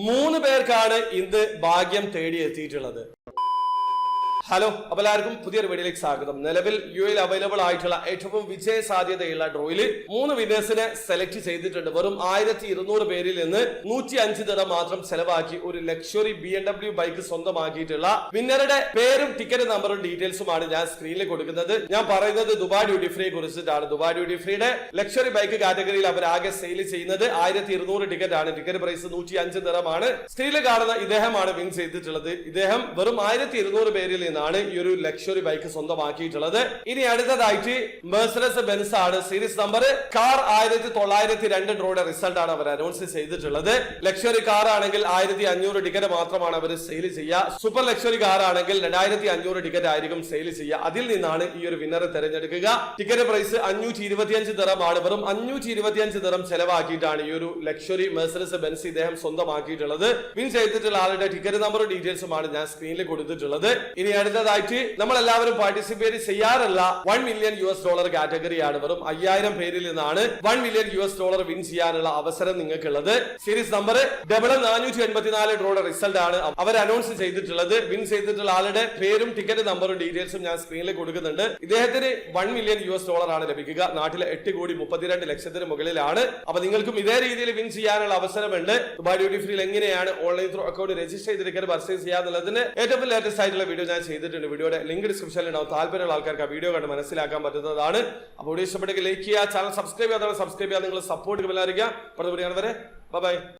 3 പേർക്കാണ് ഇന്ന് ഭാഗ്യം തേടിയെത്തിയിട്ടുള്ളത്. ഹലോ, അപ്പോൾ എല്ലാവർക്കും പുതിയൊരു വീഡിയോയിലേക്ക് സ്വാഗതം. നിലവിൽ യുഎയിൽ അവൈലബിൾ ആയിട്ടുള്ള ഏറ്റവും വിജയ സാധ്യതയുള്ള ഡ്രോയിൽ 3 വിന്നേഴ്സിനെ സെലക്ട് ചെയ്തിട്ടുണ്ട്. വെറും 1200 പേരിൽ നിന്ന് 105 ദിർഹം മാത്രം ചെലവാക്കി ഒരു ലക്ഷറി BMW ബൈക്ക് സ്വന്തമാക്കിയിട്ടുള്ള വിന്നറുടെ പേരും ടിക്കറ്റ് നമ്പറും ഡീറ്റെയിൽസുമാണ് ഞാൻ സ്ക്രീനിൽ കൊടുക്കുന്നത്. ഞാൻ പറയുന്നത് ദുബായ് ഡ്യൂട്ടി ഫ്രീയെ കുറിച്ചിട്ടാണ്. ദുബായ് ഡ്യൂട്ടി ഫ്രീയുടെ ലക്ഷറി ബൈക്ക് കാറ്റഗറിയിൽ അവർ ആകെ സെയിൽ ചെയ്യുന്നത് 1200 ടിക്കറ്റ് ആണ്. ടിക്കറ്റ് പ്രൈസ് 105 ദിർഹമാണ്. സ്ക്രീനിൽ കാണുന്ന ഇദ്ദേഹമാണ് വിൻ ചെയ്തിട്ടുള്ളത്. ഇദ്ദേഹം വെറും 1200 പേരിൽ ാണ് ഈ ഒരു ലക്ഷറി ബൈക്ക് സ്വന്തമാക്കിയിട്ടുള്ളത്. ഇനി അടുത്തതായിട്ട് മെഴ്സിഡസ് ബെൻസ് ആണ്. സീരീസ് നമ്പർ കാർ 1902 ഡ്രോയുടെ റിസൾട്ട് ആണ് അവർ അനൗൺസ് ചെയ്തിട്ടുള്ളത്. ലക്ഷറി കാർ ആണെങ്കിൽ 1500 ടിക്കറ്റ് മാത്രമാണ് അവർ സെയിൽ ചെയ്യുക. സൂപ്പർ ലക്ഷറി കാർ ആണെങ്കിൽ 2500 ടിക്കറ്റ് ആയിരിക്കും സെയിൽ ചെയ്യുക. അതിൽ നിന്നാണ് ഈ ഒരു വിന്നറെ തെരഞ്ഞെടുക്കുക. ടിക്കറ്റ് പ്രൈസ് 525 ദിർഹമാണ്. വെറും 525 ദിർഹം ചെലവാക്കിയിട്ടാണ് ഈ ഒരു ലക്ഷറി മെഴ്സിഡസ് ബെൻസ് ഇദ്ദേഹം സ്വന്തമാക്കിയിട്ടുള്ളത്. വിൻ ചെയ്തിട്ടുള്ള ആളുടെ ടിക്കറ്റ് നമ്പറും ഡീറ്റെയിൽസുമാണ് ഞാൻ സ്ക്രീനിൽ കൊടുത്തിട്ടുള്ളത്. ഇനി അടുത്തതായിട്ട് നമ്മൾ എല്ലാവരും പാർട്ടിസിപ്പേറ്റ് ചെയ്യാറുള്ള $1 മില്യൺ കാറ്റഗറിയാണ്. വെറും 5000 പേരിൽ നിന്നാണ് $1 മില്യൺ വിൻ ചെയ്യാനുള്ള അവസരം നിങ്ങൾക്കുള്ളത്. സീരീസ് നമ്പർ 484 ഡ്രോയുടെ റിസൾട്ട് ആണ് അവർ അനൗൺസ് ചെയ്തിട്ടുള്ളത്. വിൻ ചെയ്തിട്ടുള്ള ആളുടെ പേരും ടിക്കറ്റ് നമ്പറും ഡീറ്റെയിൽസും ഞാൻ സ്ക്രീനിൽ കൊടുക്കുന്നുണ്ട്. ഇദ്ദേഹത്തിന് $1 മില്യൺ ആണ് ലഭിക്കുക. നാട്ടിലെ 8,32,00,000 മുകളിലാണ്. അപ്പൊ നിങ്ങൾക്കും ഇതേ രീതിയിൽ വിൻ ചെയ്യാനുള്ള അവസരമുണ്ട്. ദുബായ് ഡ്യൂട്ടി ഫ്രീയിൽ എങ്ങനെയാണ് ഓൺലൈൻ ത്രൂ അക്കൗണ്ട് രജിസ്റ്റർ ചെയ്ത് ടിക്കറ്റ് പർച്ചേസ് ചെയ്യാന്നുള്ളതിന് ഏറ്റവും ലേറ്റസ്റ്റ് ആയിട്ടുള്ള വീഡിയോ ഞാൻ ചെയ്തിട്ടുണ്ട്. വീഡിയോയുടെ ലിങ്ക് ഡിസ്ക്രിപ്ഷനിൽ ഉണ്ടാവും. താല്പര്യമുള്ള ആൾക്കാർക്ക് ആ വീഡിയോ കണ്ട് മനസ്സിലാക്കാൻ പറ്റുന്നതാണ്. അപ്പോൾ വീഡിയോ ഇഷ്ടപ്പെട്ടെങ്കിൽ ലൈക്ക് ചെയ്യുക, ചാനൽ സബ്സ്ക്രൈബ് ചെയ്യാതെ സബ്സ്ക്രൈബ് ചെയ്യാൻ നിങ്ങൾ സപ്പോർട്ട് എല്ലാവരും. അടുത്ത വീഡിയോ വരെ ബൈ.